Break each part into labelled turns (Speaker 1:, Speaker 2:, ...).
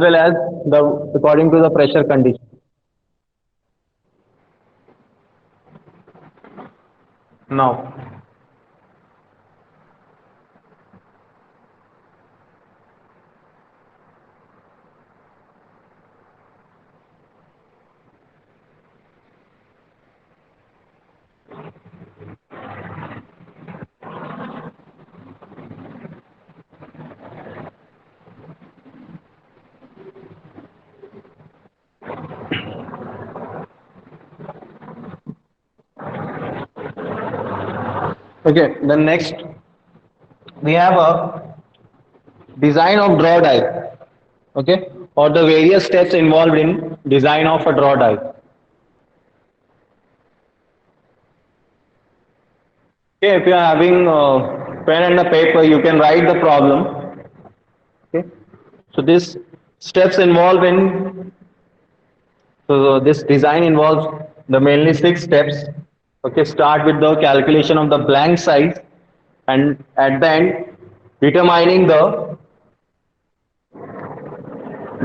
Speaker 1: well as the according to the pressure condition. Now, okay, the next we have a design of draw die, okay, or the various steps involved in design of a draw die. Okay, if you are having pen and a paper, you can write the problem. Okay, so this steps involved in this design involves the mainly six steps. Okay, start with the calculation of the blank size, and at the end determining the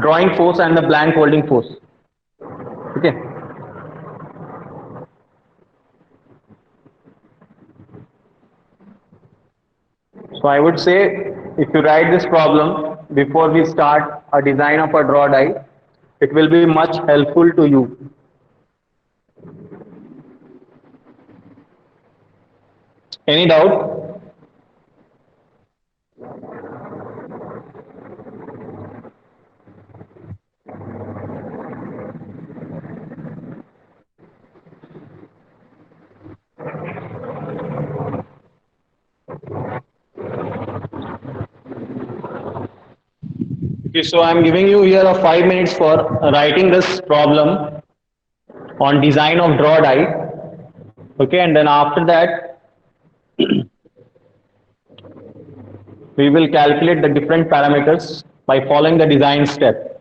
Speaker 1: drawing force and the blank holding force. Okay, so I would say if you write this problem before we start a design of a draw die, it will be much helpful to you. Any doubt? Okay, so I'm giving you here a 5 minutes for writing this problem on design of draw die. Okay, and then after that we will calculate the different parameters by following the design step.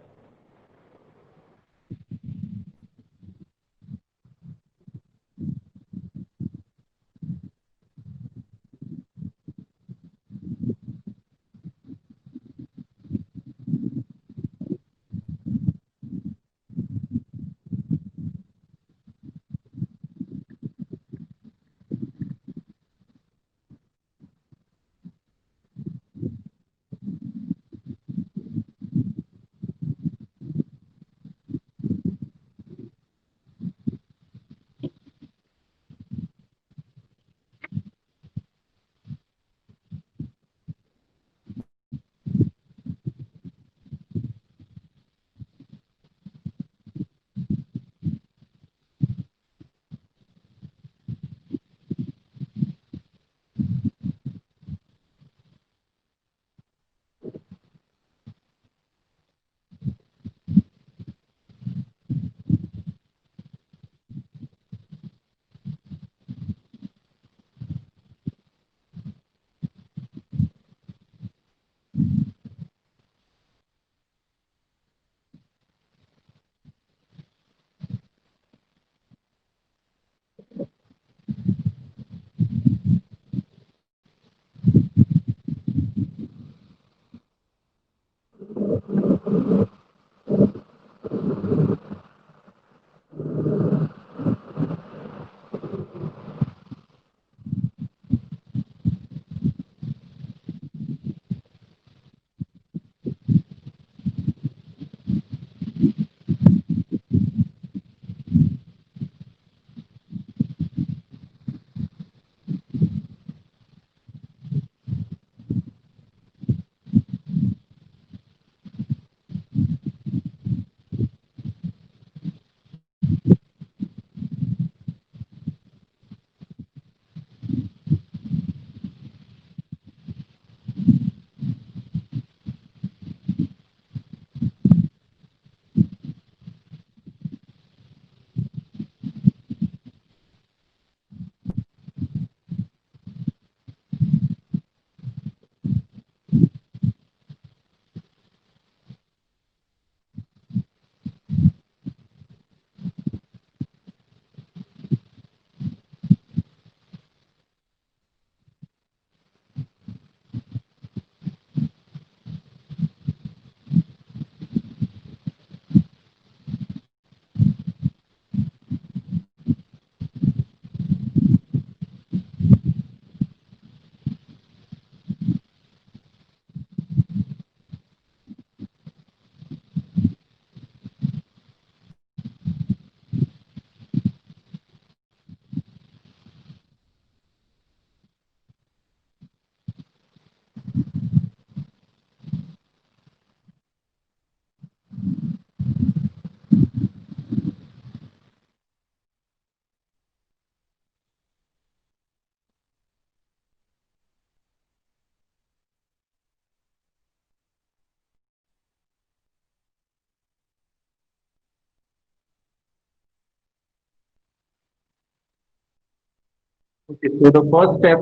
Speaker 1: Okay, so the first step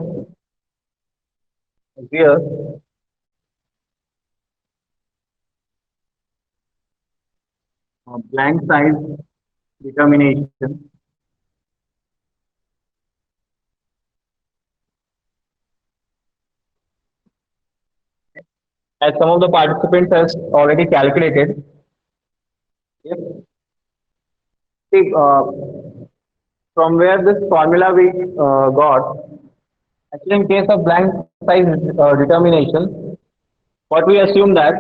Speaker 1: here, blank size determination. As some of the participants has already calculated, if see, from where this formula we got, actually in case of blank size determination, what we assume that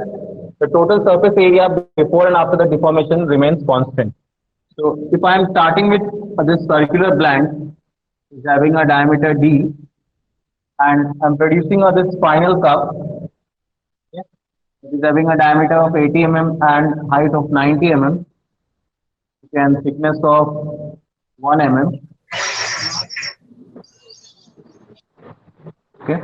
Speaker 1: the total surface area before and after the deformation remains constant. So if I am starting with this circular blank is having a diameter d and I'm producing this final cup, yeah, it is having a diameter of 80 and height of 90 and thickness of 1 Okay,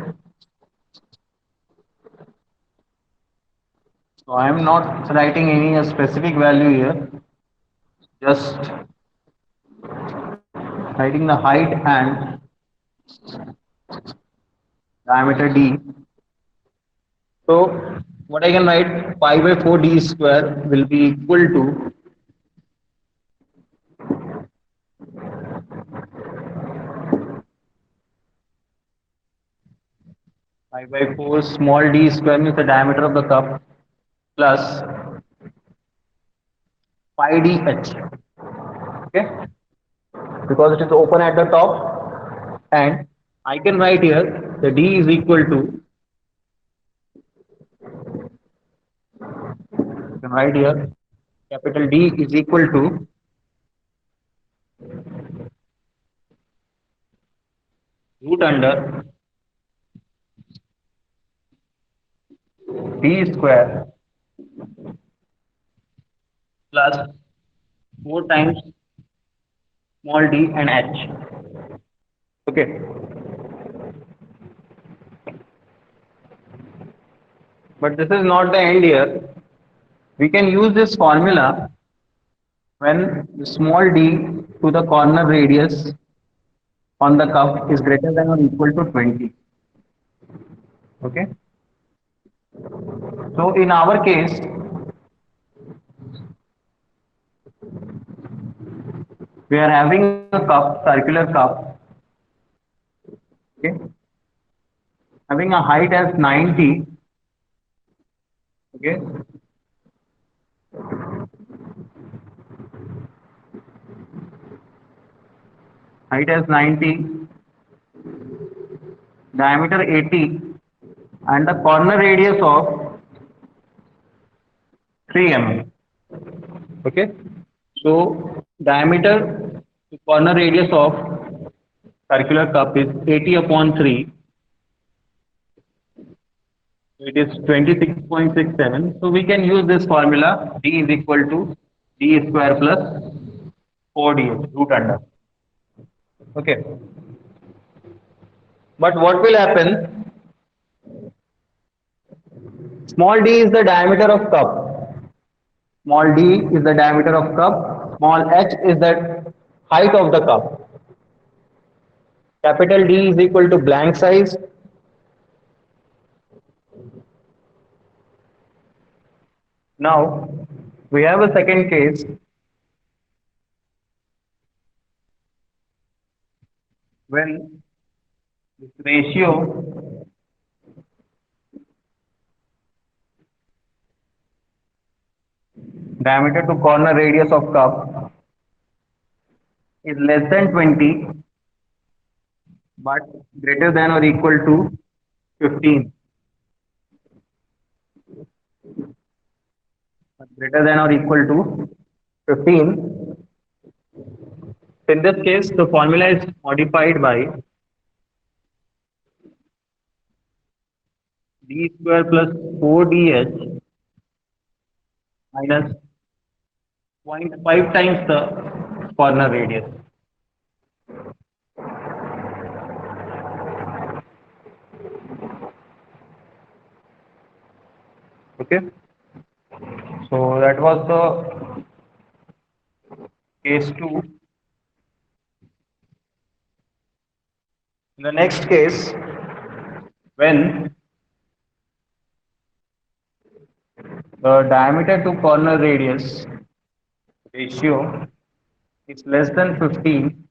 Speaker 1: so I am not writing any specific value here, just writing the height and diameter d. So what I can write, pi by 4 d square will be equal to pi by 4 small d square means the diameter of the cup plus pi d h. Okay, because it is open at the top, and I can write here the d is equal to, you can write here capital D is equal to root under d square plus 4 times small d and h. Okay, but this is not the end here. We can use this formula when small d to the corner radius on the cup is greater than or equal to 20. Okay, so in our case, we are having a cup, circular cup, okay, having a height as 90, okay, height as 90, diameter 80, and the corner radius of 3 Okay, so diameter to corner radius of circular cup is 80 upon 3. It is 26.67. So we can use this formula d is equal to d square plus 4dh root under. Okay, but what will happen? Small d is the diameter of cup. Small d is the diameter of cup. Small h is the height of the cup. Capital D is equal to blank size. Now we have a second case when this ratio diameter to corner radius of cup is less than 20 but greater than or equal to 15. But greater than or equal to 15. In this case, the formula is modified by d square plus 4dh minus 0.5 times the corner radius. Okay, so that was the case 2. In the next case, when the diameter to corner radius ratio is less than 15,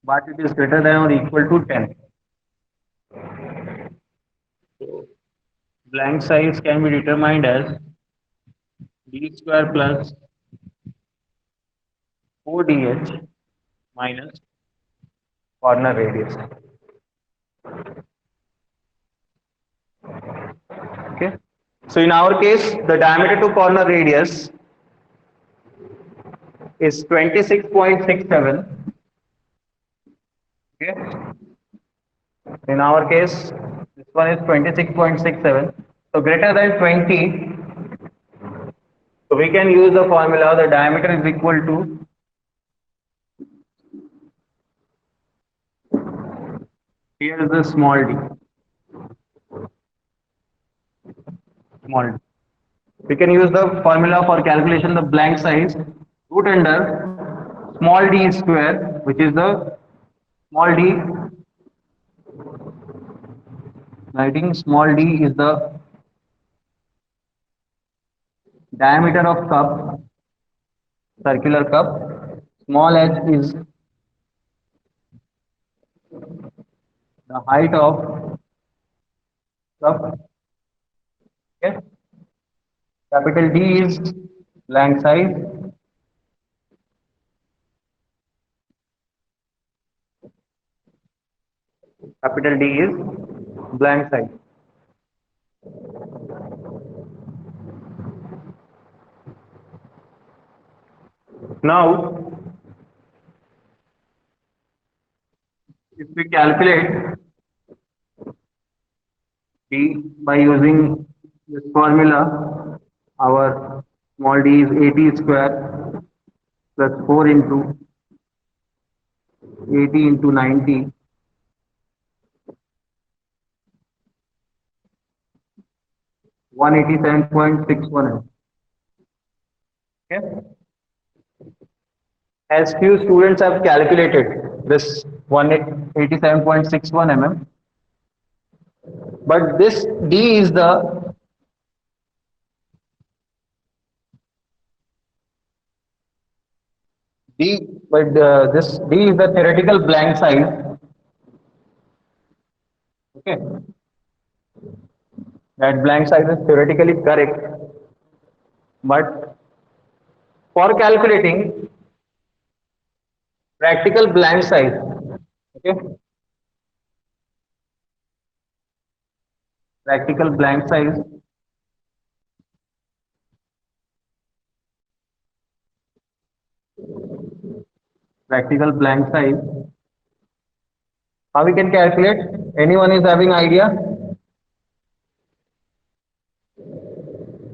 Speaker 1: but it is greater than or equal to 10. Blank size can be determined as d square plus 4dh minus corner radius. Okay. So in our case, the diameter to corner radius is 26.67. Okay. In our case, this one is 26.67. So greater than 20. So we can use the formula. The diameter is equal to, here is the small d. Small d. We can use the formula for calculation the blank size, root under small d square, which is the small d. Writing small d is the diameter of cup, circular cup. Small h is the height of cup. Okay. Capital D is blank size. Capital D is blank size. Now, if we calculate D by using this formula, our small d is 80 square plus 4 into 80 into 90, 187.61. Okay. As few students have calculated this 187.61 mm, but this D is the D, but this D is the theoretical blank size. Okay, that blank size is theoretically correct, but for calculating practical blank size, okay, practical blank size, practical blank size, how we can calculate? Anyone is having idea?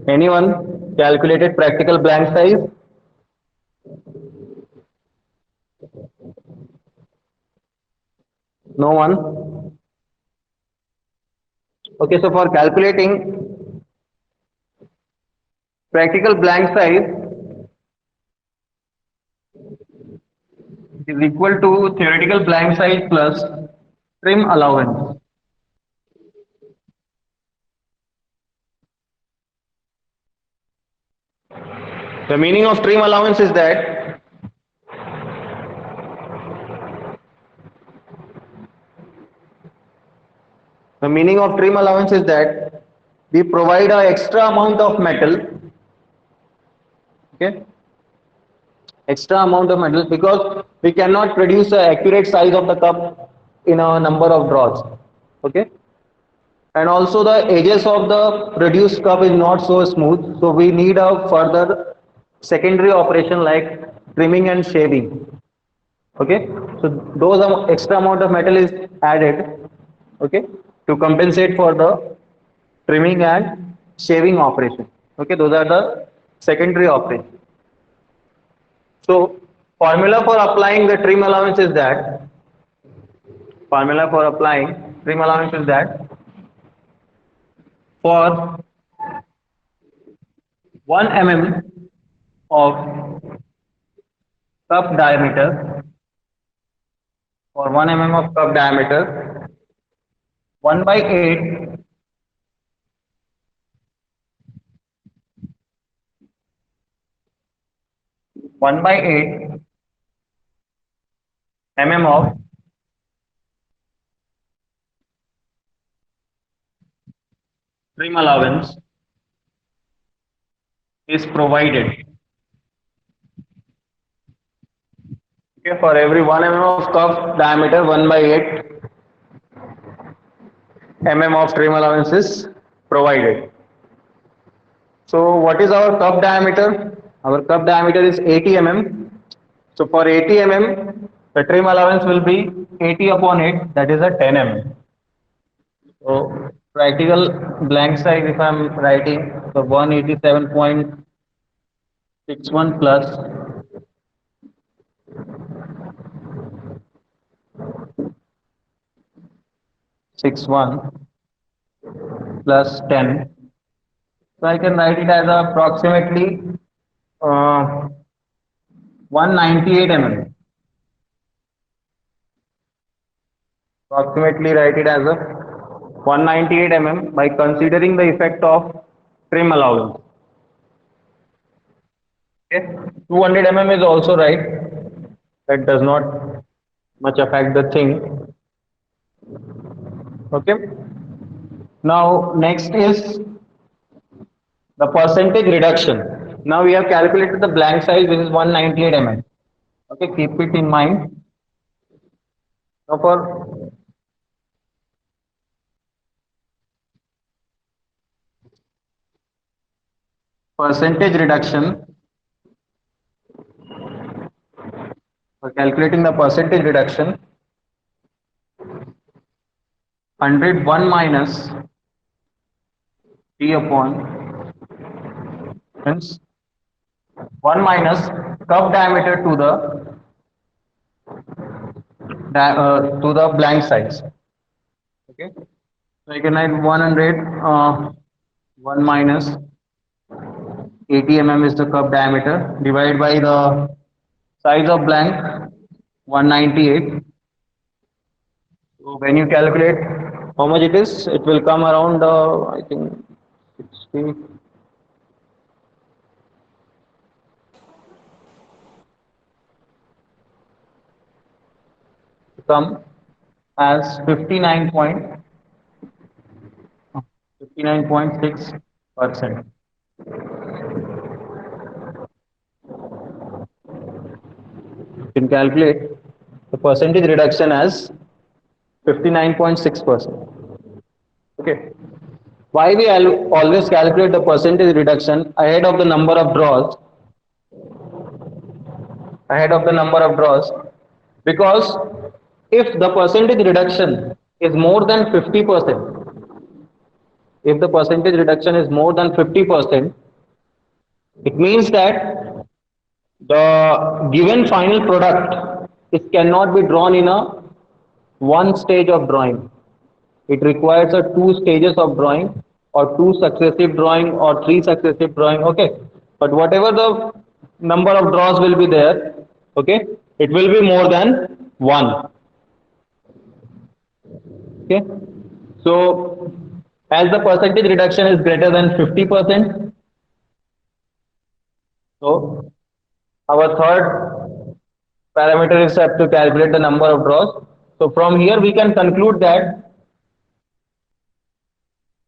Speaker 1: Anyone calculated practical blank size? No one. Okay, so for calculating practical blank size is equal to theoretical blank size plus trim allowance. The meaning of trim allowance is that we provide an extra amount of metal, okay, extra amount of metal because we cannot produce an accurate size of the cup in a number of draws, okay, and also the edges of the produced cup is not so smooth, so we need a further secondary operation like trimming and shaving. Okay, so those extra amount of metal is added, okay, to compensate for the trimming and shaving operation. Okay, those are the secondary operations. So formula for applying the trim allowance is that formula for applying trim allowance is that for 1 mm of cup diameter for 1 mm of cup diameter, 1 by 8 1 by 8 mm of trim allowance is provided. Okay, for every 1 mm of cup diameter, 1 by 8 mm of trim allowance is provided. So what is our cup diameter? Our cup diameter is 80 mm. So for 80 mm, the trim allowance will be 80 upon 8, that is a 10 mm. So practical blank size, if I am writing, so 187.61 plus 61 plus 10. So I can write it as approximately 198 mm. Approximately write it as a 198 mm by considering the effect of trim allowance. Okay, 200 mm is also right. That does not much affect the thing. Okay. Now next is the percentage reduction. Now we have calculated the blank size, which is 198 mm. Okay, keep it in mind. Now for percentage reduction, for calculating the percentage reduction, 101 minus T upon means 1 minus cup diameter to the blank size. Okay, so you can write 100 1 minus 80 mm is the cup diameter divided by the size of blank 198. So when you calculate how much it is, it will come around I think 60. Come as 59.6%. You can calculate the percentage reduction as 59.6%. Okay. Why we always calculate the percentage reduction ahead of the number of draws? Because if the percentage reduction is more than 50%, if the percentage reduction is more than 50%, it means that the given final product, it cannot be drawn in a one stage of drawing. It requires a two stages of drawing, or two successive drawing, or three successive drawing. Okay, but whatever the number of draws will be there, okay, it will be more than one. Okay, so as the percentage reduction is greater than 50%, so our third parameter is set to calculate the number of draws. So from here we can conclude that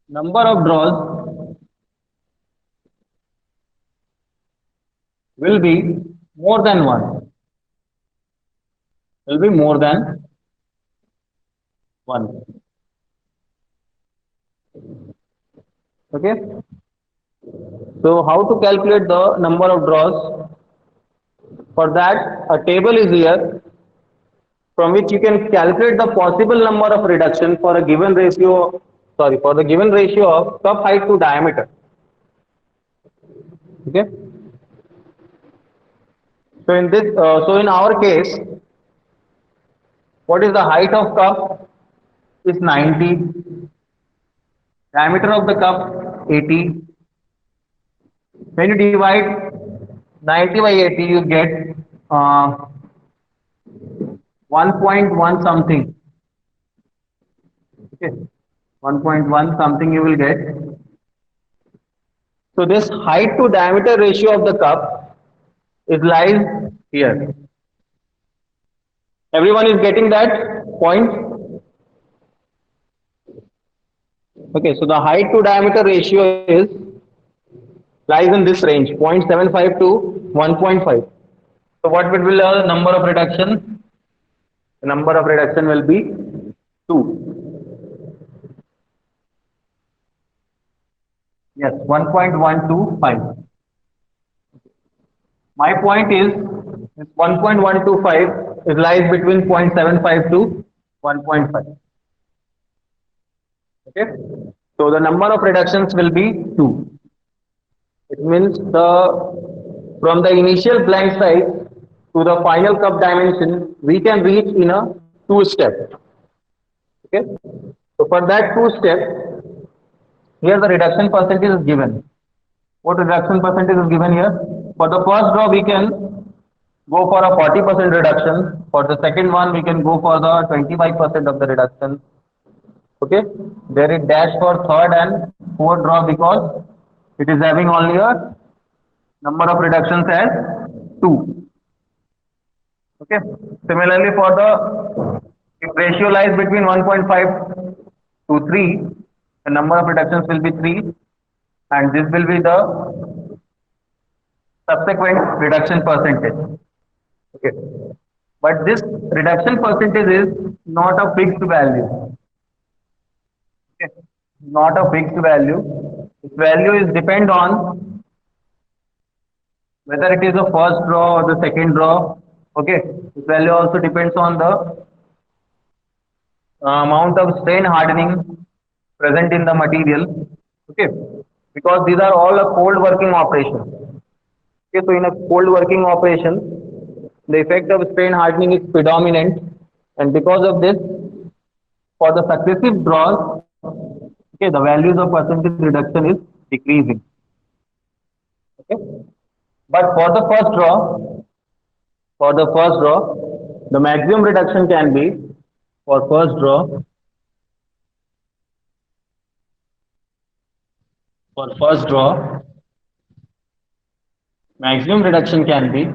Speaker 1: number of draws will be more than one, will be more than one. Okay, so how to calculate the number of draws? For that, a table is here from which you can calculate the possible number of reduction for a given ratio, sorry, for the given ratio of cup height to diameter. Okay, so in our case, what is the height of cup is 90, diameter of the cup 80. When you divide 90 by 80, you get 1.1 something. Okay, 1.1 something you will get. So this height to diameter ratio of the cup is lies here. Everyone is getting that point? Okay, so the height to diameter ratio is lies in this range, 0.75 to 1.5. So what will be the number of reduction? The number of reduction will be 2. Yes, 1.125. My point is 1.125 is lies between 0.75 to 1.5. Okay. So the number of reductions will be 2. It means the from the initial blank size to the final cup dimension we can reach in a two step. Okay. So for that two step, here the reduction percentage is given. What reduction percentage is given here? For the first draw we can go for a 40% reduction. For the second one we can go for the 25% of the reduction. Okay. There is dash for third and fourth draw because it is having only a number of reductions as 2. Okay. Similarly, for the if ratio lies between 1.5 to 3, the number of reductions will be 3, and this will be the subsequent reduction percentage. Okay. But this reduction percentage is not a fixed value. Okay. Not a fixed value. Its value is depend on whether it is the first draw or the second draw. Okay. Its value also depends on the amount of strain hardening present in the material. Okay. Because these are all a cold working operation. Okay. So in a cold working operation, the effect of strain hardening is predominant, and because of this, for the successive draws, okay, the values of percentage reduction is decreasing. Okay. But for the first draw, the maximum reduction can be for first draw. For first draw, maximum reduction can be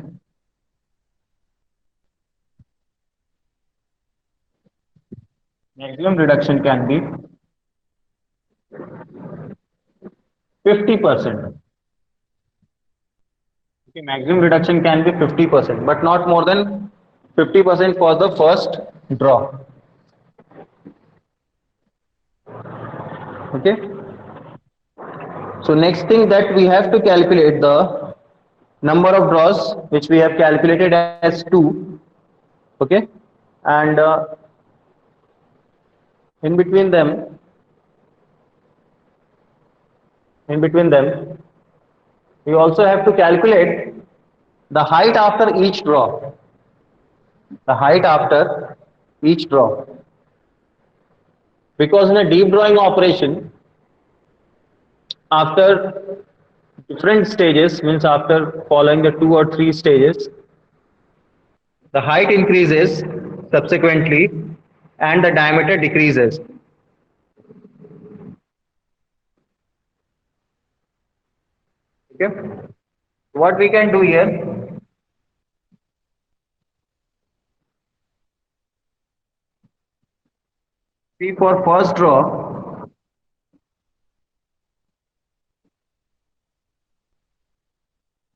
Speaker 1: maximum reduction can be 50%. Okay, maximum reduction can be 50%, but not more than 50% for the first draw. Okay. So next thing that we have to calculate the number of draws which we have calculated as 2. Okay. And in between them, in between them, we also have to calculate the height after each draw. The height after each draw. Because in a deep drawing operation, after different stages, means after following the 2 or 3 stages, the height increases subsequently and the diameter decreases. Okay. What we can do here, see for first draw,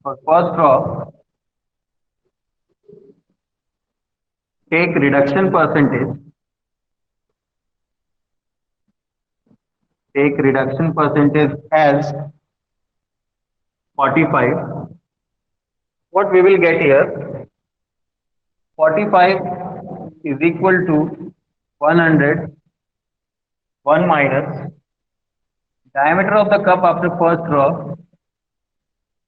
Speaker 1: for first draw, take reduction percentage as 45. What we will get here, 45 is equal to 100, 1 minus diameter of the cup after first draw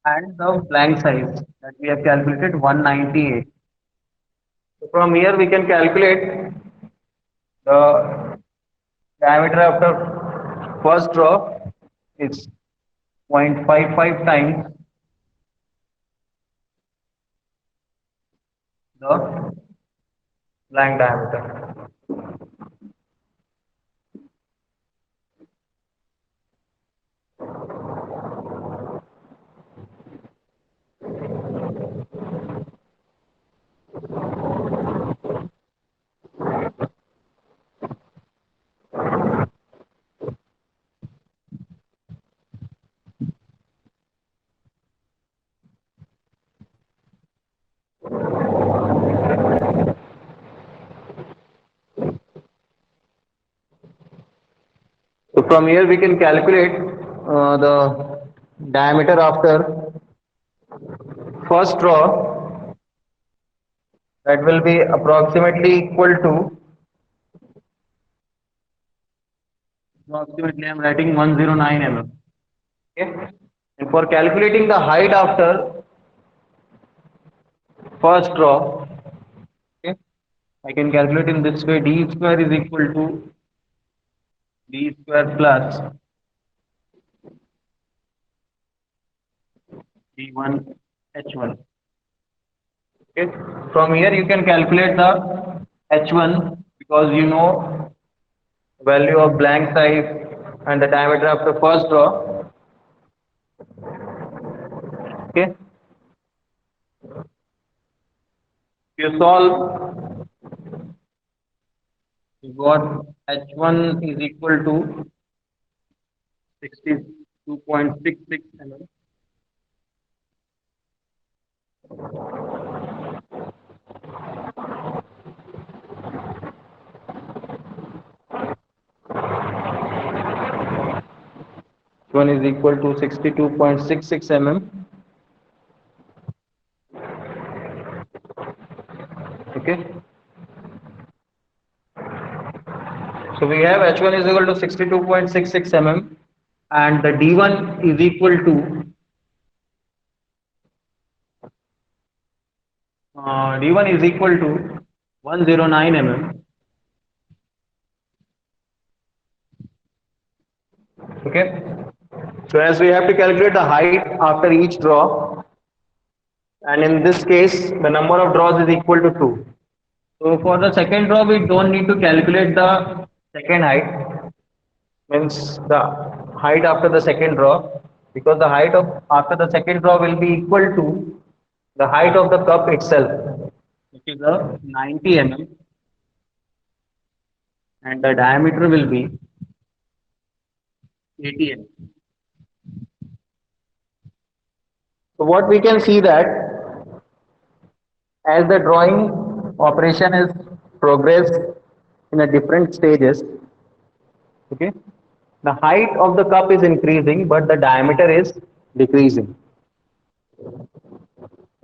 Speaker 1: and the blank size that we have calculated 198. So from here we can calculate the diameter after first draw is 0.55 times the blank diameter. So from here we can calculate the diameter after first draw, that will be approximately equal to, approximately I'm writing 109 mm. Okay. And for calculating the height after first draw, okay, I can calculate in this way: d square is equal to d square plus d1 h1. Okay. From here you can calculate the h1 because you know value of blank size and the diameter after first draw. Okay. If you solve, you got h1 is equal to 62.66 mm. 1 is equal to 62.66 mm. Okay. So we have h1 is equal to 62.66 mm and the d1 is equal to d1 is equal to 109 mm. Okay. So as we have to calculate the height after each draw, and in this case the number of draws is equal to 2. So for the second draw we don't need to calculate the second height, means the height after the second draw, because the height of after the second draw will be equal to the height of the cup itself, which is a 90 mm, and the diameter will be 80 mm. So what we can see that as the drawing operation is progressed in a different stages, okay, the height of the cup is increasing but the diameter is decreasing.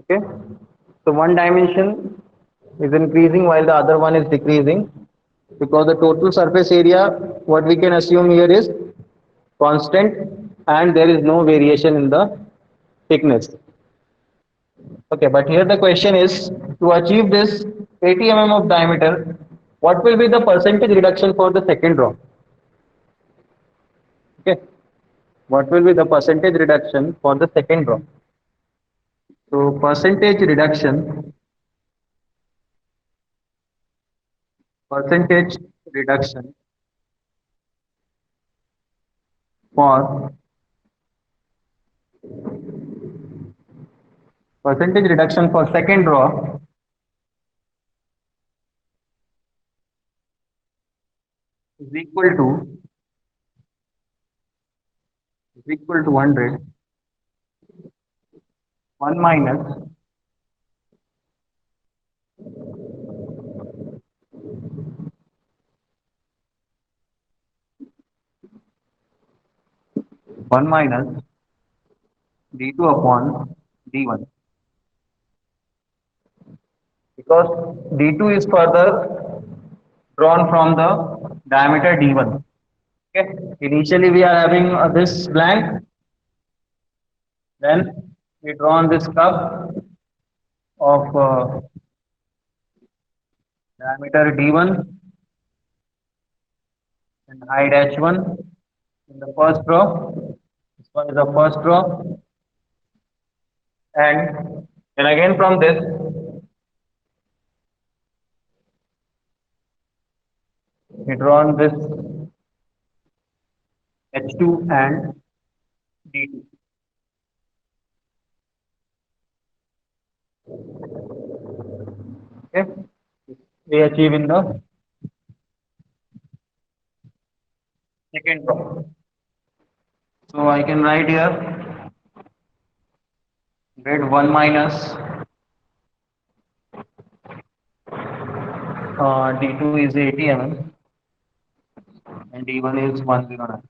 Speaker 1: Okay. So one dimension is increasing while the other one is decreasing, because the total surface area, what we can assume here, is constant and there is no variation in the thickness. Okay, but here the question is, to achieve this 80 mm of diameter, what will be the percentage reduction for the second draw? Okay, what will be the percentage reduction for the second draw? So percentage reduction for percentage reduction for second draw is equal to 100, 1 minus 1 minus d2 upon d1, because d2 is further drawn from the diameter d1. Okay, initially we are having this blank, then we draw on this curve of diameter d1 and height h1 in the first draw. This one is the first draw, and then again from this we drawn this H2 and D2. Okay, we achieve in the second draw. So I can write here grade 1 minus D2 is 80 mm and D1 is 109.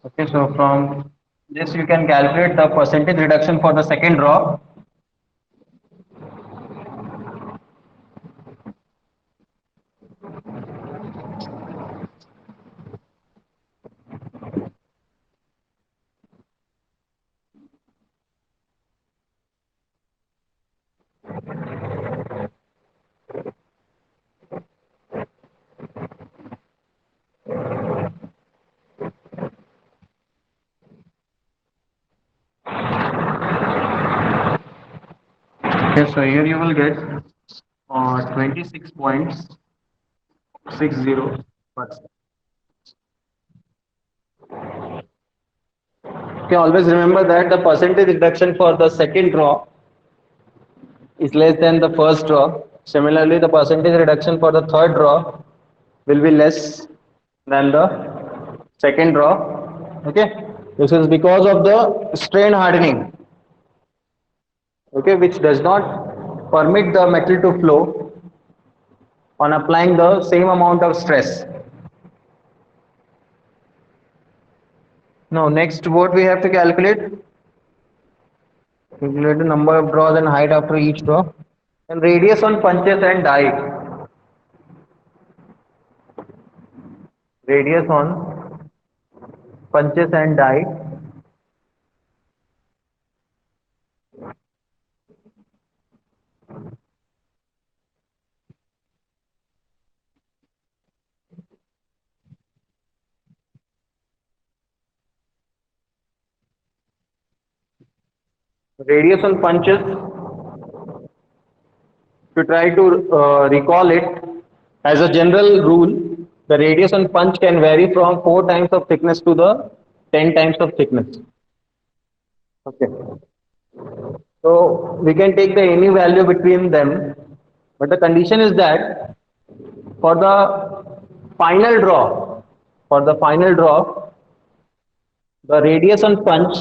Speaker 1: Okay, so from this you can calculate the percentage reduction for the second draw. Okay, so here you will get 26.60%. Okay, always remember that the percentage reduction for the second draw is less than the first draw. Similarly, the percentage reduction for the third draw will be less than the second draw. Okay, this is because of the strain hardening. Okay, which does not permit the metal to flow on applying the same amount of stress. Now, next, what we have to calculate? Calculate the number of draws and height after each draw, and radius on punches and die. Radius on punches and die. Radius on punches, to try to recall it, as a general rule, the radius on punch can vary from 4 times of thickness to the 10 times of thickness. Okay. So we can take the any value between them, but the condition is that for the final draw, for the final draw, the radius on punch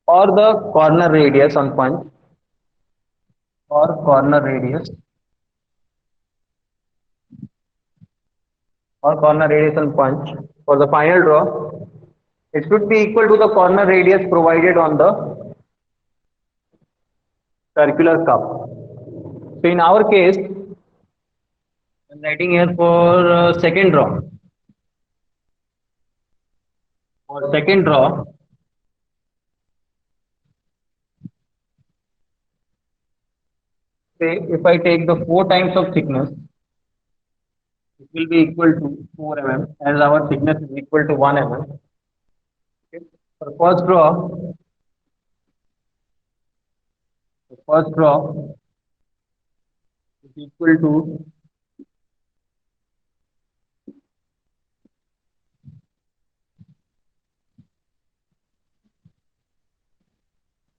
Speaker 1: or the corner radius on punch or corner radius or corner radius on punch for the final draw, it should be equal to the corner radius provided on the circular cup. So in our case, I'm writing here for second draw. For second draw, say if I take the 4 times of thickness, it will be equal to 4 mm as our thickness is equal to 1 mm. Okay. For first draw is equal to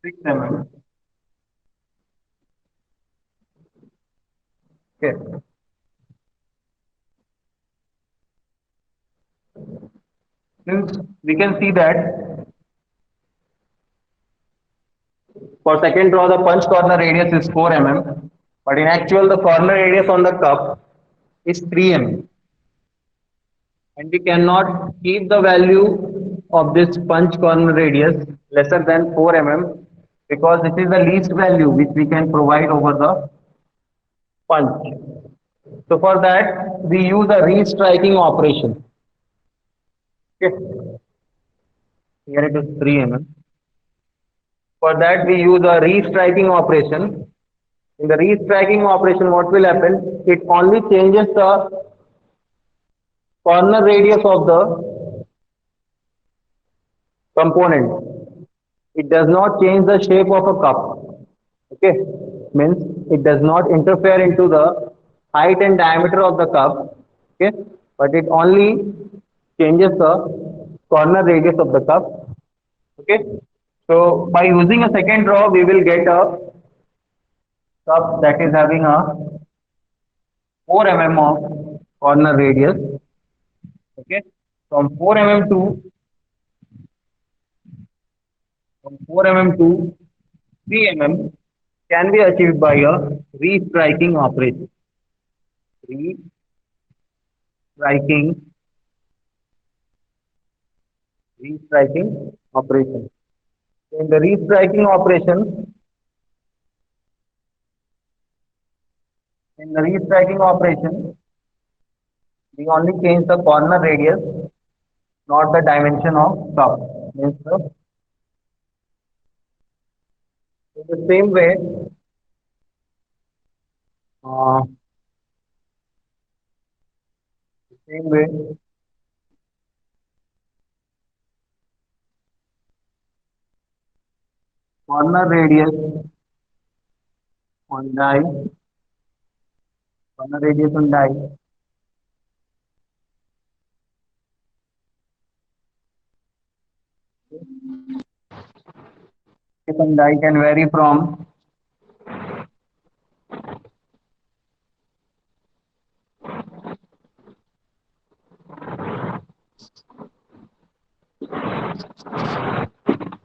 Speaker 1: 6 mm. Okay. Since we can see that for second draw the punch corner radius is 4 mm, but in actual the corner radius on the cup is 3 mm. And we cannot keep the value of this punch corner radius lesser than 4 mm because this is the least value which we can provide over the punch. So for that we use a restriking operation. Okay. Here it is 3 mm. For that we use a restriking operation. In the restriking operation, what will happen? It only changes the corner radius of the component. It does not change the shape of a cup. Okay, means it does not interfere into the height and diameter of the cup. Okay, but it only changes the corner radius of the cup. Okay, so by using a second draw we will get a cup that is having a 4 mm of corner radius. Okay, from 4 mm to from 4 mm to 3 mm can be achieved by a restriking operation. Restriking, restriking operation. In the restriking operation, in the restriking operation, we only change the corner radius, not the dimension of cup. Means in the same way, uh, same way, corner radius on die, corner radius on die, radius on die can vary from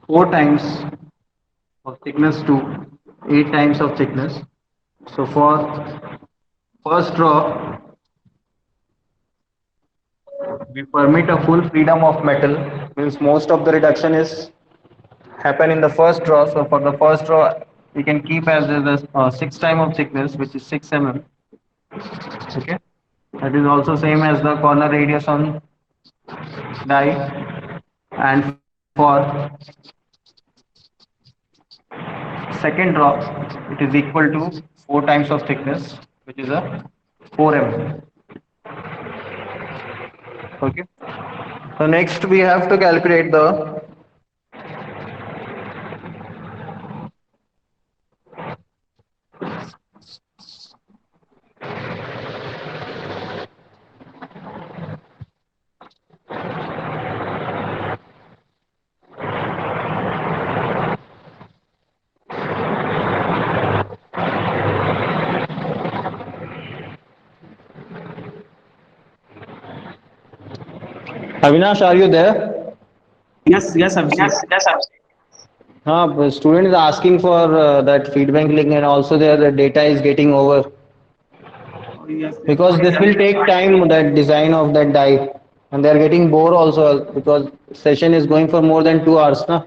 Speaker 1: 4 times of thickness to 8 times of thickness. So for first draw, we permit a full freedom of metal, means most of the reduction is happen in the first draw. So for the first draw, we can keep as the 6 time of thickness, which is 6 mm. Okay, that is also same as the corner radius on die. And for second draw, it is equal to 4 times of thickness, which is a 4 mm. Okay. So next we have to calculate the Avinash, are you there?
Speaker 2: Yes, yes, Abhishek.
Speaker 1: But student is asking for that feedback link, and also the data is getting over
Speaker 2: Oh, yes, yes.
Speaker 1: because this will take time, that design of that die, and they are getting bored also because session is going for more than 2 hours, na?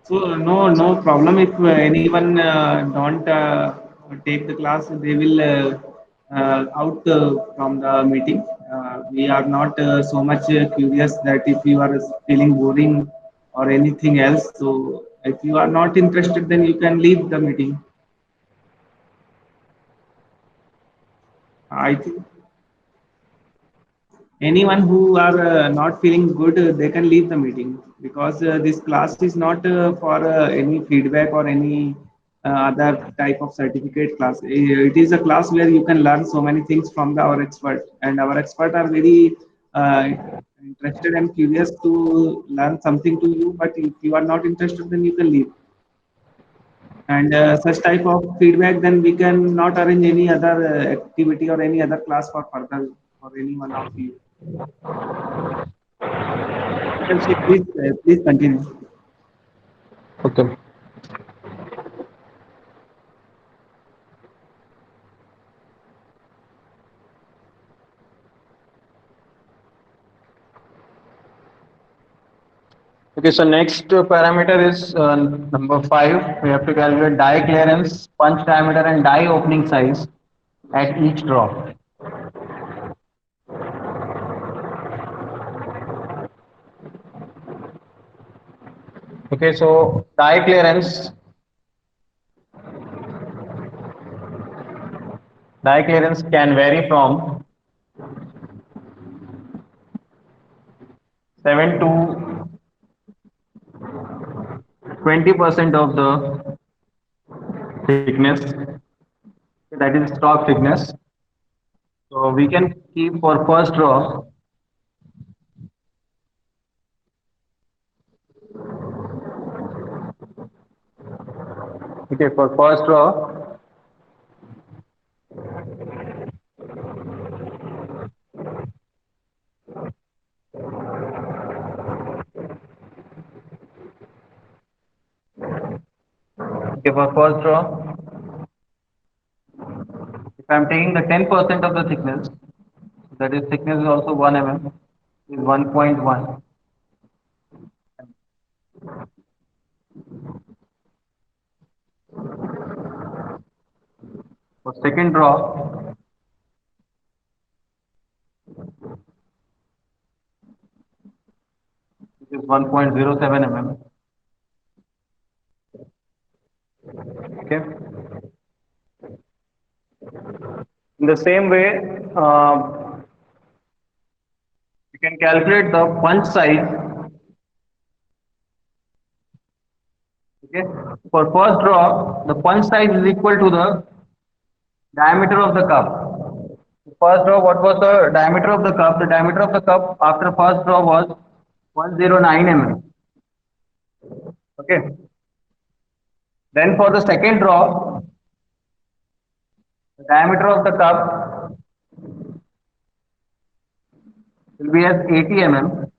Speaker 2: So no problem if anyone don't take the class, they will out from the meeting. We are not so much curious that if you are feeling boring or anything else. So if you are not interested, then you can leave the meeting. I think anyone who are not feeling good, they can leave the meeting because this class is not for any feedback or any other type of certificate class. It is a class where you can learn so many things from our expert, and our expert are very interested and curious to learn something to you. But if you are not interested, then you can leave. And such type of feedback, then we can not arrange any other activity or any other class for further for any one of you. Abhishek, please continue.
Speaker 1: Okay. Okay, so next parameter is number 5. We have to calculate die clearance, punch diameter, and die opening size at each draw. Okay, so die clearance can vary from 7 to 20% of the thickness. That is stock thickness. So we can keep for first row. Okay, for first row, okay, for first row, if I am taking the 10% of the thickness, that is thickness is also 1 mm, is 1.1. For second row, it is 1.07 mm. Okay. In the same way, you can calculate the punch size. Okay. For first draw, the punch size is equal to the diameter of the cup. First draw, what was the diameter of the cup? The diameter of the cup after first draw was 109 mm. Okay. Then for the second draw, the diameter of the cup will be as 80 mm.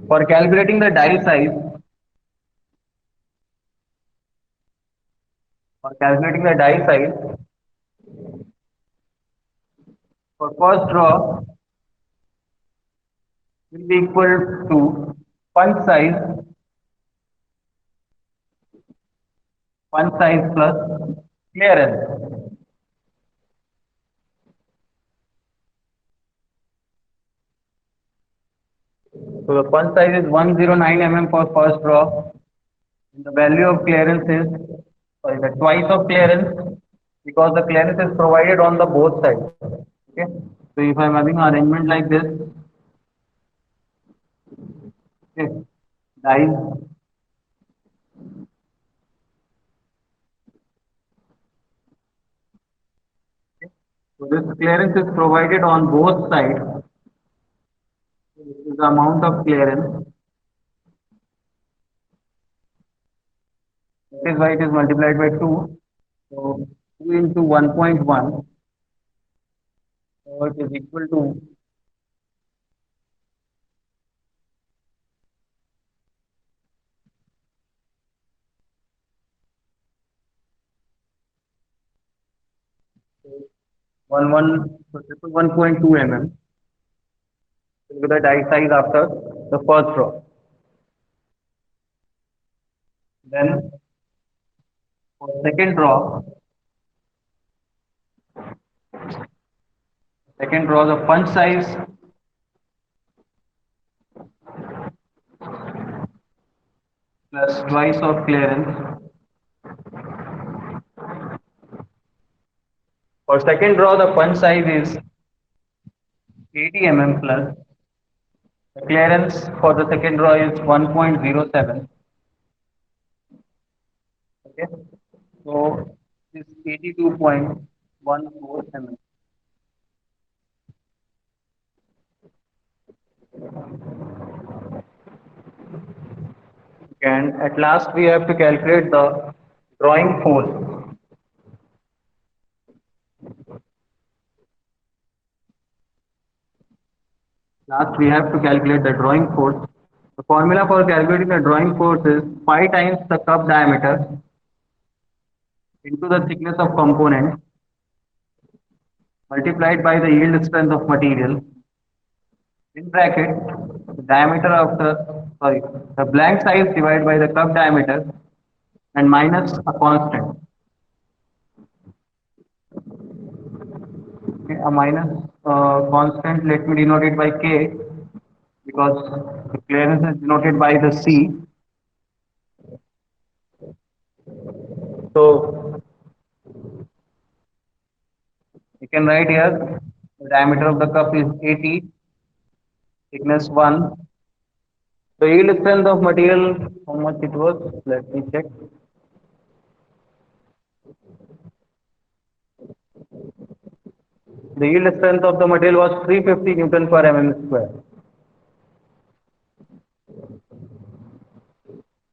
Speaker 1: For calculating the die size, for calculating the die size, for first draw will be equal to punch size, punch size plus clearance. So the punch size is 109 mm for first draw. And the value of clearance is, sorry, the twice of clearance, because the clearance is provided on the both sides. Okay. So if I am having an arrangement like this, okay, dies. So this clearance is provided on both sides. This is the amount of clearance. That is why it is multiplied by 2. So 2 into 1.1. So it is equal to 1.2 mm. Will be the die size after the first row. Then for second row the punch size plus twice of clearance. For second row the punch size is 80 mm plus the clearance for the second row is 1.07. Okay, so this 82.14 mm. And at last we have to calculate the drawing force. Last we have to calculate the drawing force. The formula for calculating the drawing force is pi times the cup diameter into the thickness of component multiplied by the yield strength of material in bracket the diameter of the, sorry, the blank size divided by the cup diameter and minus a constant. Okay, a minus constant, let me denote it by K, because the clearance is denoted by the C. So you can write here The diameter of the cup is 80, thickness 1. The yield strength of material, how much it was? Let me check. The yield strength of the material was 350 Newton per mm square.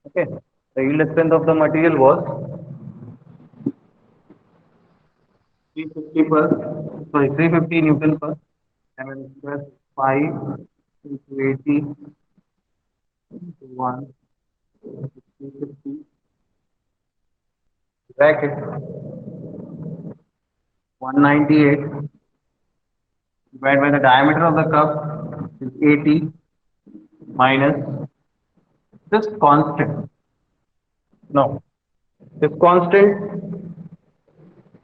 Speaker 1: Okay. The yield strength of the material was 350 Newton per mm square. 5 into 80 into 1 into 350 bracket 198 divided by the diameter of the cup is 80 minus this constant. No, this constant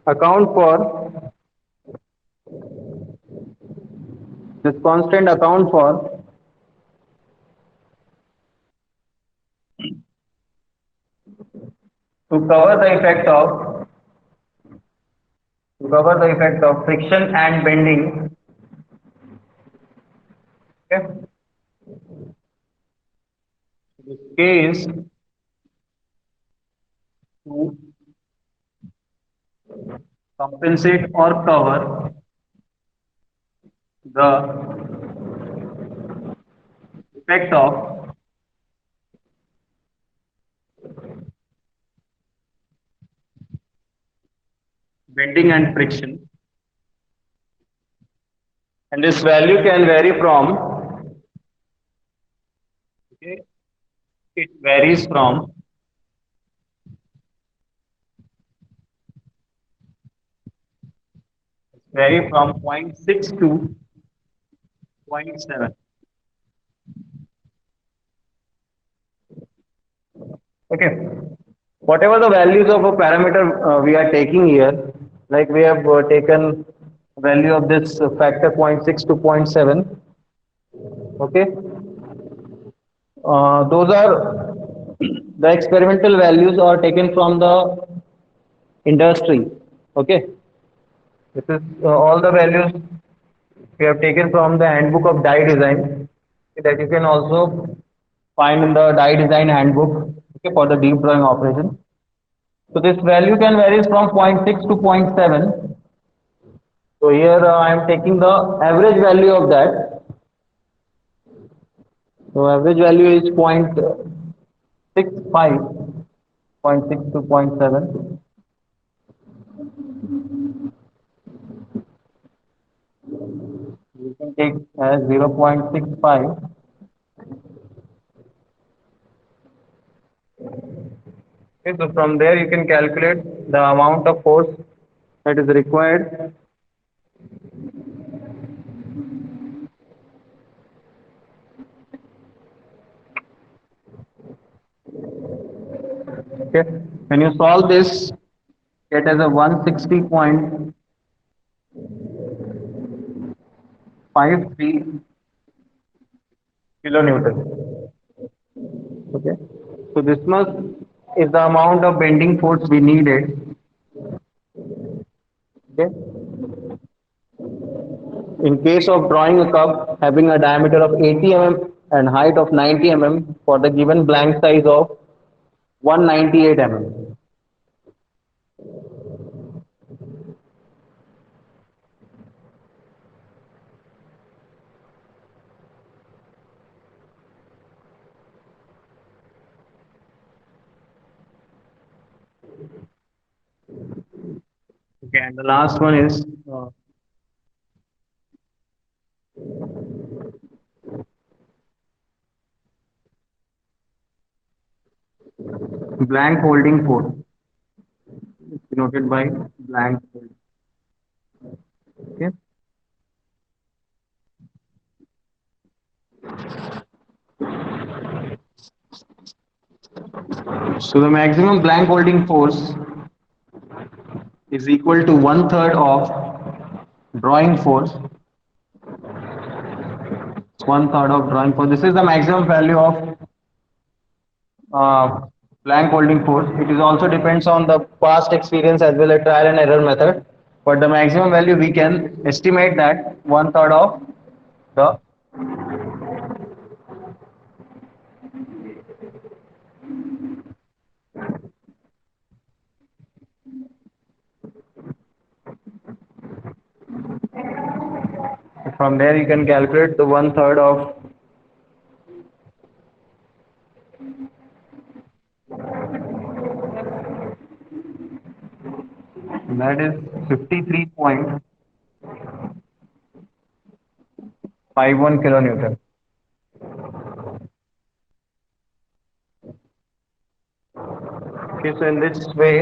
Speaker 1: account for account for to cover the effect of friction and bending. Okay, this K is to compensate or cover the effect of bending and friction, and this value can vary from, okay, it varies from 0.6 to zero point 0.7. Okay, whatever the values of a parameter we are taking here, like we have taken value of this factor 0.6 to zero point 0.7. Okay, those are the experimental values are taken from the industry. Okay, this is all the values we have taken from the handbook of die design, that you can also find in the die design handbook, okay, for the deep drawing operation. So this value can vary from zero point 0.6 to zero point 0.7. So here I am taking the average value of that. So average value is 0.65, 0.6 to zero point 0.7. You can take as 0.65. Okay, so from there you can calculate the amount of force that is required. Okay, when you solve this, get as a 160.53 kilonewton. Okay, so this much is the amount of bending force we needed. Okay, in case of drawing a cup having a diameter of 80 mm and height of 90 mm for the given blank size of 198 mm. Okay, and the last one is blank holding force, denoted by blank holding. Okay, so the maximum blank holding force is equal to 1/3 of drawing force. 1/3 of drawing force. This is the maximum value of uh, blank holding force. It is also depends on the past experience as well as trial and error method. but the maximum value we can estimate that one third of the, from there you can calculate the one third of, that is 53.51 kilonewton. Okay, so in this way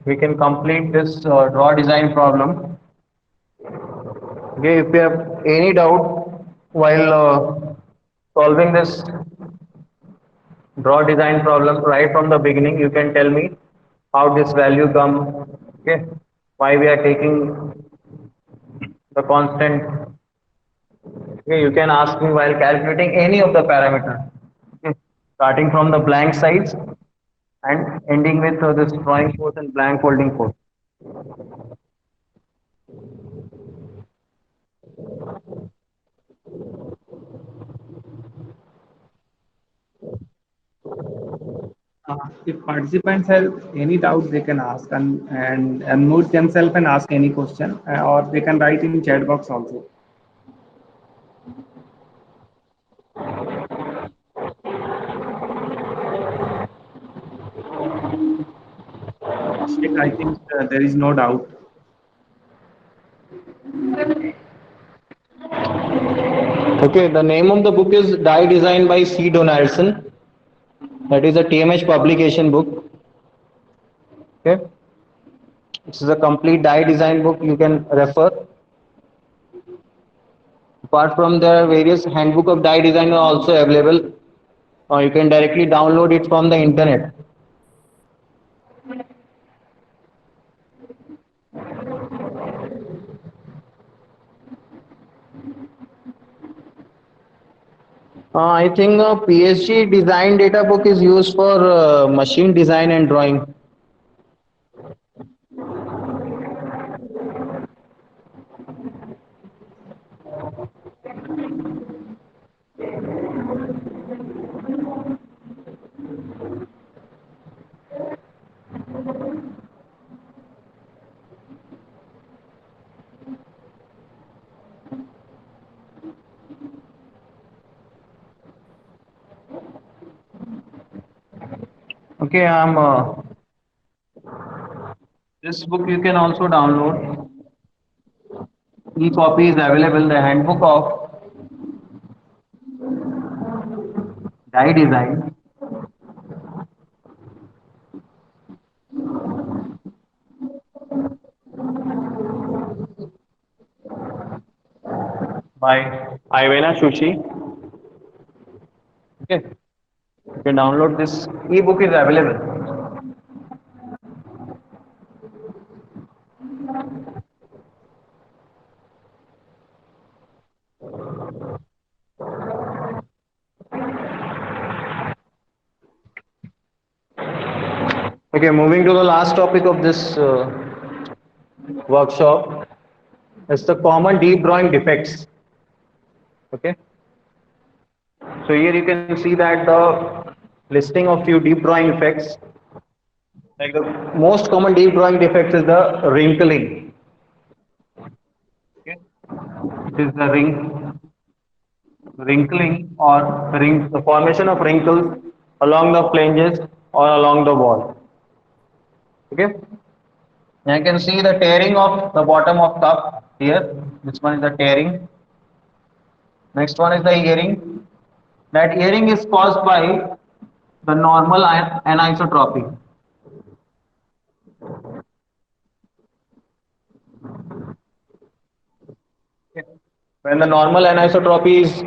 Speaker 1: we can complete this draw design problem. Okay, if you have any doubt while solving this draw design problem right from the beginning, you can tell me how this value come. Okay, why we are taking the constant. Okay, you can ask me while calculating any of the parameter. Okay, starting from the blank size and ending with this drawing force and blank holding force.
Speaker 2: If participants have any doubt, they can ask and unmute themselves and ask any question, or they can write in chat box also. Abhishek, I think there is no doubt.
Speaker 1: Okay, the name of the book is Die Design by C. Donaldson. That is a TMH publication book. Okay, this is a complete die design book you can refer. Apart from there, various handbook of die design are also available. You can directly download it from the internet. I think PSG design data book is used for machine design and drawing. Okay, this book you can also download. E-copy is available. The handbook of die design by Ivana Sushi. Okay, you can download this. E-book is available. Okay, moving to the last topic of this workshop. It's the common deep drawing defects. Okay, so here you can see that the listing of few deep drawing defects. Like the most common deep drawing defects is the wrinkling. Okay, it is the wrinkling or the formation of wrinkles along the flanges or along the wall. Okay, and I can see the tearing of the bottom of cup here. This one is the tearing. Next one is the earring. That earring is caused by the normal anisotropy. When the normal anisotropy is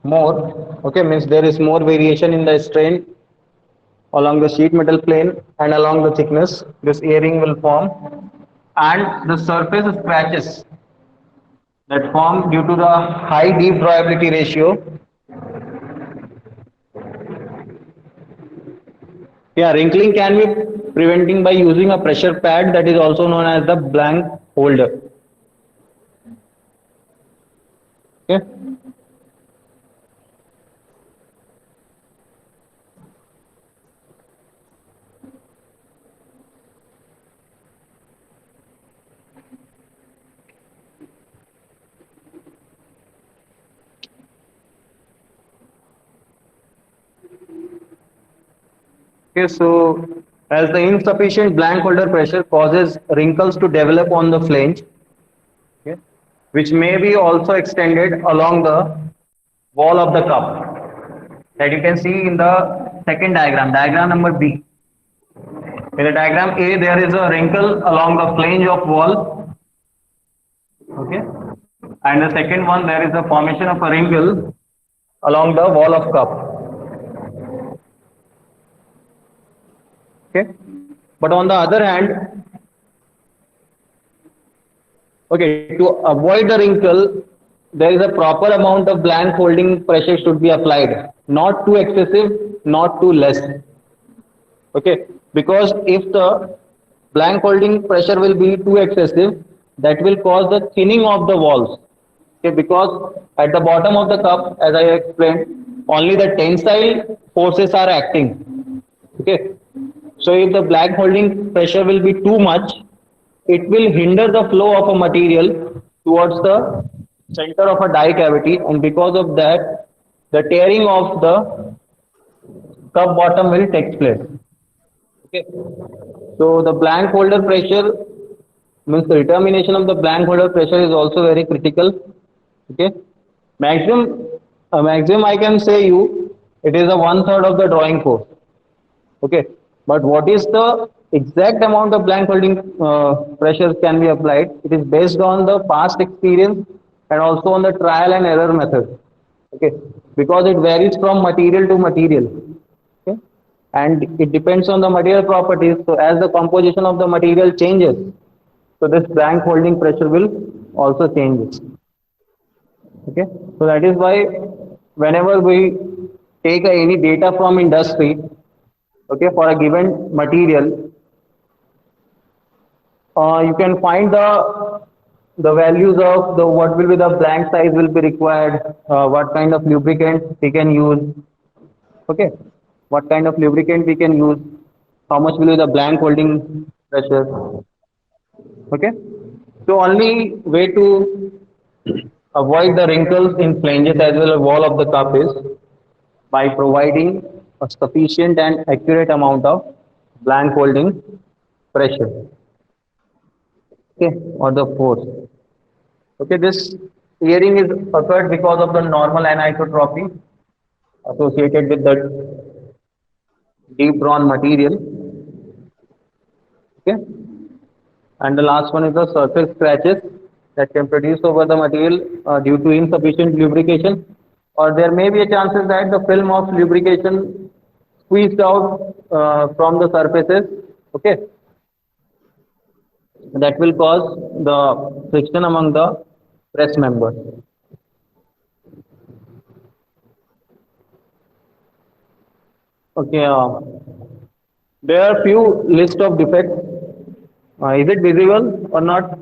Speaker 1: more, okay, means there is more variation in the strain along the sheet metal plane and along the thickness, this earring will form, and the surface scratches that form due to the high deep drawability ratio. Yeah, wrinkling can be preventing by using a pressure pad that is also known as the blank holder. Okay. Okay, so as the insufficient blank holder pressure causes wrinkles to develop on the flange, okay, which may be also extended along the wall of the cup that you can see in the second diagram, diagram number B. In the diagram A, there is a wrinkle along the flange of wall, okay, and the second one there is a formation of a wrinkle along the wall of cup, okay. But on the other hand, okay, to avoid the wrinkle, there is a proper amount of blank holding pressure should be applied, not too excessive, not too less. Okay, because if the blank holding pressure will be too excessive, that will cause the thinning of the walls. Okay, because at the bottom of the cup, as I explained, only the tensile forces are acting. Okay, so if the blank holding pressure will be too much, it will hinder the flow of a material towards the center of a die cavity, and because of that, the tearing of the cup bottom will take place. Okay. So the blank holder pressure means the determination of the blank holder pressure is also very critical. Okay. Maximum, maximum I can say you, it is a one third of the drawing force. Okay. But what is the exact amount of blank holding pressure can be applied? It is based on the past experience and also on the trial and error method. Okay. Because it varies from material to material. Okay. And it depends on the material properties. So as the composition of the material changes, so this blank holding pressure will also change. Okay, so that is why whenever we take any data from industry, okay, for a given material, you can find the values of the what will be the blank size will be required, what kind of lubricant we can use, okay, what kind of lubricant we can use, how much will be the blank holding pressure, okay. So only way to avoid the wrinkles in flanges as well as wall of the cup is by providing a sufficient and accurate amount of blank holding pressure, okay, or the force. Okay, this tearing is occurred because of the normal anisotropy associated with the deep drawn material. Okay, and the last one is the surface scratches that can produce over the material due to insufficient lubrication, or there may be a chances that the film of lubrication squeezed out from the surfaces. Okay, that will cause the friction among the press members. Okay, there are few list of defects. Is it visible or not?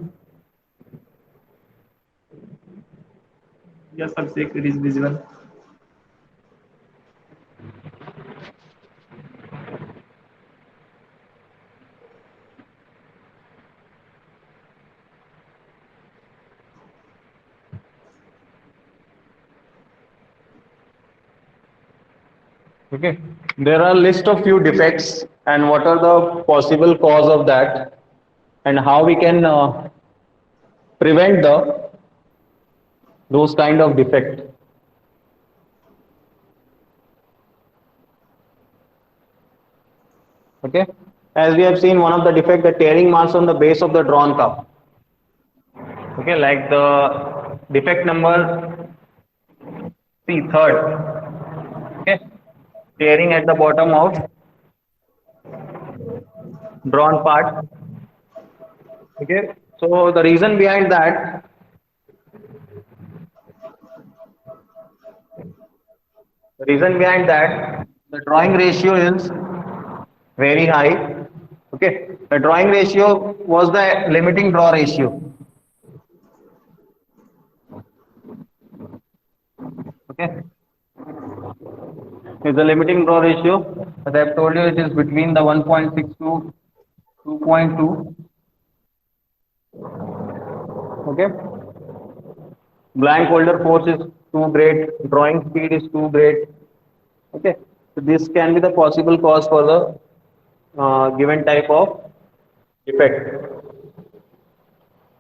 Speaker 2: Yes, Abhishek, it is visible.
Speaker 1: Okay, there are list of few defects and what are the possible cause of that and how we can prevent the those kind of defect. Okay, as we have seen one of the defect, the tearing marks on the base of the drawn cup. Okay, like the defect number C third. Okay, tearing at the bottom of drawn part. Okay, so the reason behind that, the drawing ratio is very high. The drawing ratio was the limiting draw ratio. Okay, is the limiting draw ratio. As I have told you, it is between the 1.6 to 2.2. Okay, blank holder force is too great, drawing speed is too great. Okay, so this can be the possible cause for the given type of defect.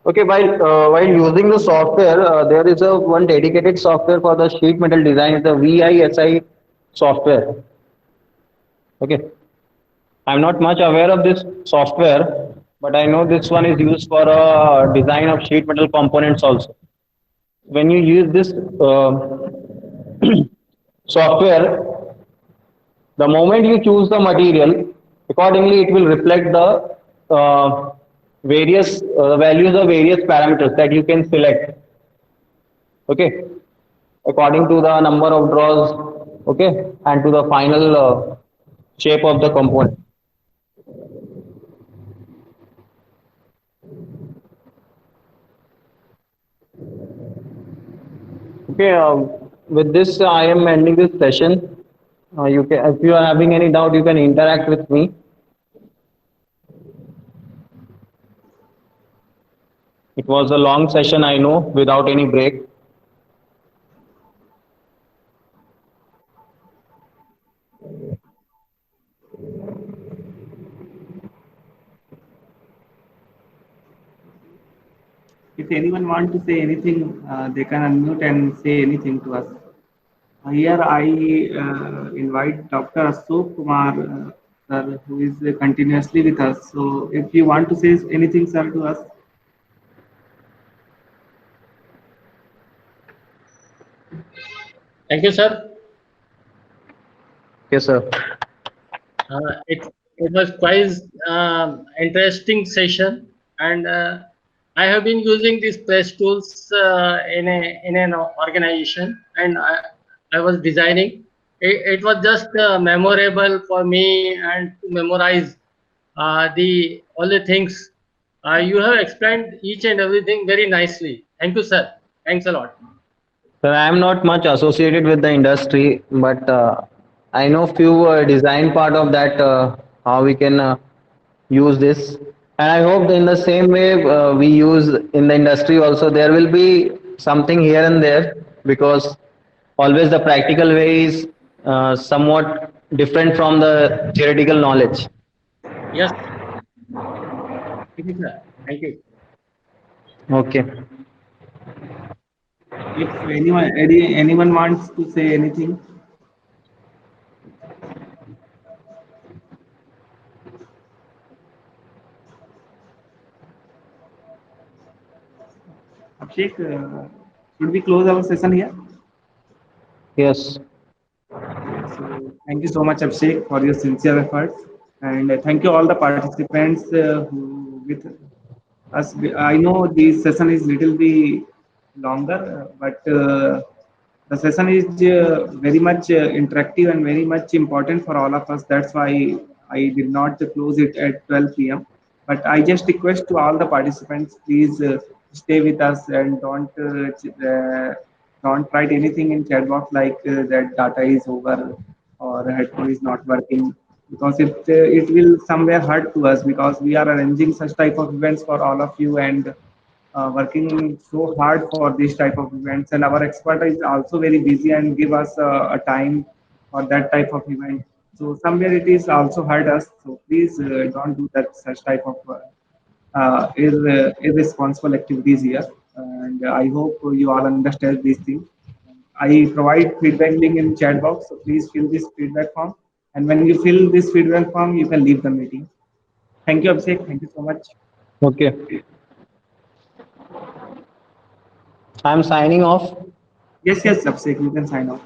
Speaker 1: Okay, while using the software, there is a one dedicated software for the sheet metal design, the VISI software. Okay, I'm not much aware of this software, but I know this one is used for design of sheet metal components also. When you use this software, the moment you choose the material, accordingly it will reflect the various values of various parameters that you can select. Okay, according to the number of draws. Okay, and to the final shape of the component. Okay, with this I am ending this session. You can, if you are having any doubt, you can interact with me. It was a long session, I know, without any break.
Speaker 2: If anyone want to say anything, they can unmute and say anything to us. Here I invite Dr. Ashok Kumar, sir, who is continuously with us. So if you want to say anything, sir, to us.
Speaker 3: Thank you, sir.
Speaker 1: Yes, sir.
Speaker 3: It was quite interesting session, and I have been using these press tools in an organization, and I was designing. It was just memorable for me and to memorize the all the things. You have explained each and everything very nicely. Thank you, sir. Thanks a lot.
Speaker 1: Sir, I am not much associated with the industry, but I know few design part of that, how we can use this. And I hope in the same way we use in the industry also, there will be something here and there, because always the practical way is somewhat different from the theoretical knowledge.
Speaker 3: Yes. Thank you, sir. Thank you.
Speaker 1: Okay.
Speaker 2: If anyone wants to say anything, Abhishek, should we close our session here?
Speaker 1: Yes.
Speaker 2: Okay, so thank you so much, Abhishek, for your sincere efforts, and thank you all the participants who with us. I know this session is little bit longer, but the session is very much interactive and very much important for all of us. That's why I did not close it at 12 p.m. But I just request to all the participants, please stay with us and don't write anything in chat box like that data is over or headphone is not working, because it will somewhere hurt to us, because we are arranging such type of events for all of you, and working so hard for this type of events, and our expert is also very busy and give us a time for that type of event. So somewhere it is also hurt us. So please don't do that such type of irresponsible activities here. And I hope you all understand these things. I provide feedback link in chat box, so please fill this feedback form. And when you fill this feedback form, you can leave the meeting. Thank you, Abhishek. Thank you so much.
Speaker 1: Okay. I'm signing off.
Speaker 2: Yes, Abhishek, you can sign off.